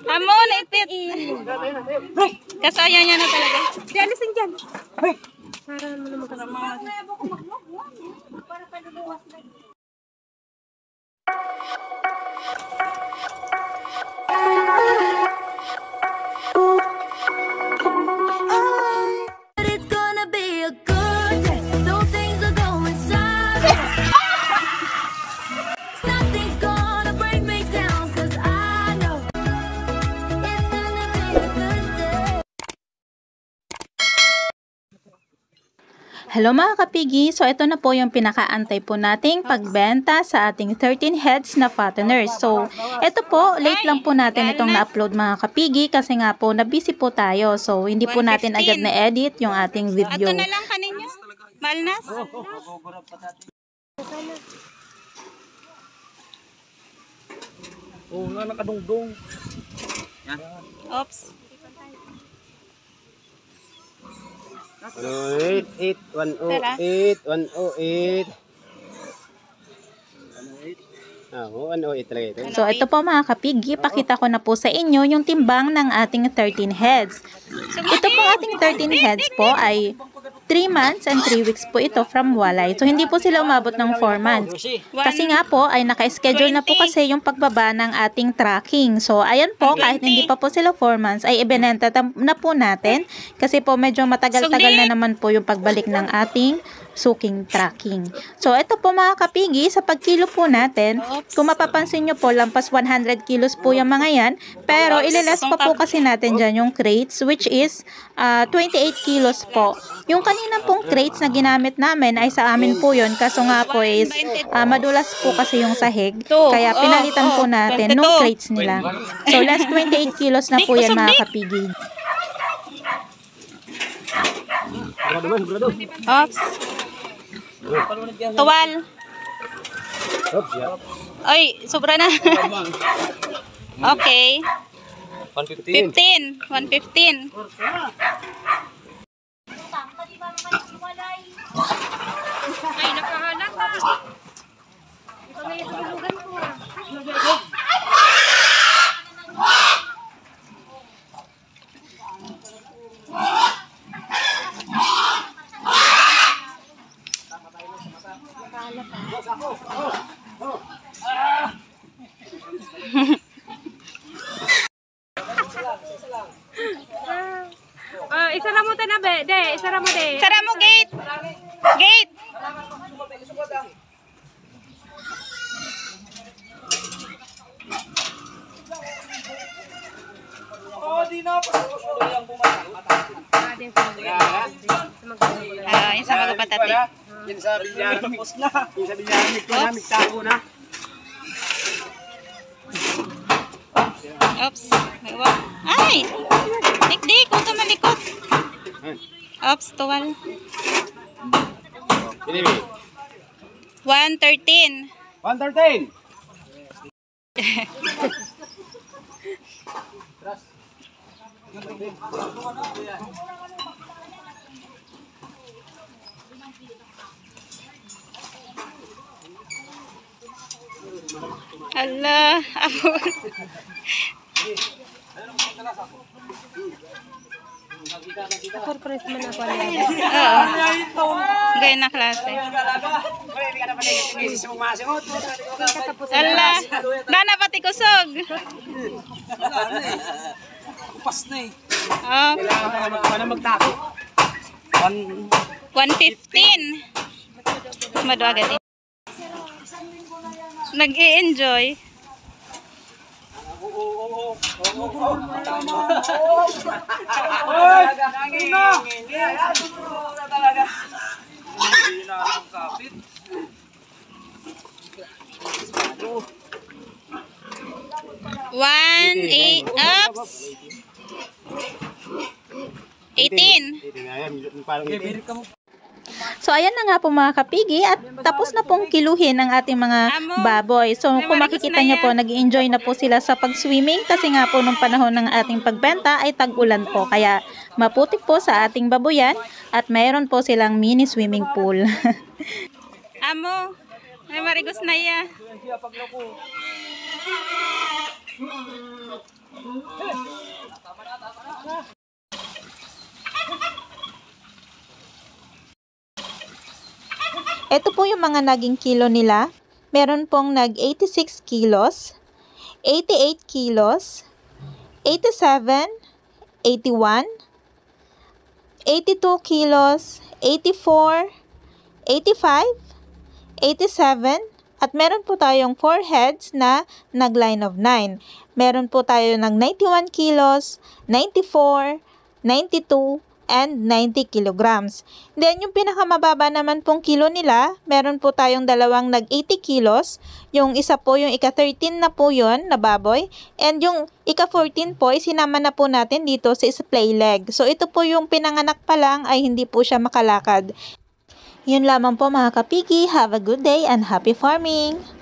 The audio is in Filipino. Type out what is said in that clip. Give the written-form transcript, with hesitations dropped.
Amo, naipit. Kasaya niya na talaga. Di, alisin dyan. Para naman makasama. Para panunuwas na. Hello mga kapigi, so ito na po yung pinakaantay po nating pagbenta sa ating 13 heads na fatteners. So ito po, late lang po natin itong na-upload mga kapigi kasi nga po na-busy po tayo. So hindi po natin agad na-edit yung ating video. Ato na lang kaninyo, Malnas. Oh, nakadungdong. Oops. 108, 108, 108. Ah, 108 talaga ito. So ito po mga kapigi, pakita ko na po sa inyo yung timbang ng ating 13 heads. Ito po ating 13 heads po ay 3 months and 3 weeks po ito from walay. So hindi po sila umabot ng 4 months. Kasi nga po ay naka-schedule na po kasi yung pagbaba ng ating tracking. So ayan po, kahit hindi pa po sila 4 months ay ibinenta na po natin. Kasi po medyo matagal-tagal na naman po yung pagbalik ng ating suking tracking. So ito po mga kapigi, sa pagkilo po natin, kung mapapansin nyo po, lampas 100 kilos po yung mga yan. Pero ililes pa po kasi natin dyan yung crates, which is 28 kilos po. Yung kanina pong crates na ginamit namin ay sa amin po yun. Kaso nga po is madulas po kasi yung sahig. Kaya pinalitan po natin nung crates nila. So last 28 kilos na po yan mga kapigi. Oops. Tuwal. Ay, sobra na. Okay. 115. 115. Ay, nakahalang ka. Ito na yung tulugan ko. Isara mo na be, de, isara mo de. Sara mo gate. Gate. Oh, di na pa. Yung Yung sa mga patati. Yan sa binyara tapos na. Yung sa binyara nagtago na. Oops. Ay! Dik-dik, huwag ka malikot. Oops, tuwal. 113. 113. Allah, ako. Surprise man ako. Oo. Ganyan na klase. Allah, na pati kusog. Kupas na eh. Oh, Kailangan magtako. 115. Madwaga din. Nag-i-enjoy. One, eight, ups. 18. So ayan na nga po mga kapigi at tapos na pong kiluhin ang ating mga baboy. So kung makikita nyo po, nag-enjoy na po sila sa pag-swimming kasi nga po nung panahon ng ating pagbenta ay tag-ulan po. Kaya maputik po sa ating baboyan at mayroon po silang mini swimming pool. Amo, may marigos na ya. Ito po yung mga naging kilo nila. Meron pong nag 86 kilos, 88 kilos, 87, 81, 82 kilos, 84, 85, 87, at meron po tayong 4 heads na nag-line of 9. Meron po tayo ng 91 kilos, 94, 92, and 90 kilograms. Then, yung pinakamababa naman pong kilo nila, meron po tayong dalawang nag-80 kilos. Yung isa po, yung ika-13 na po yun, na baboy. And yung ika-14 po, isinama na po natin dito sa splay leg. So, ito po yung pinanganak pa lang ay hindi po siya makalakad. Yun lamang po mga kapigi. Have a good day and happy farming!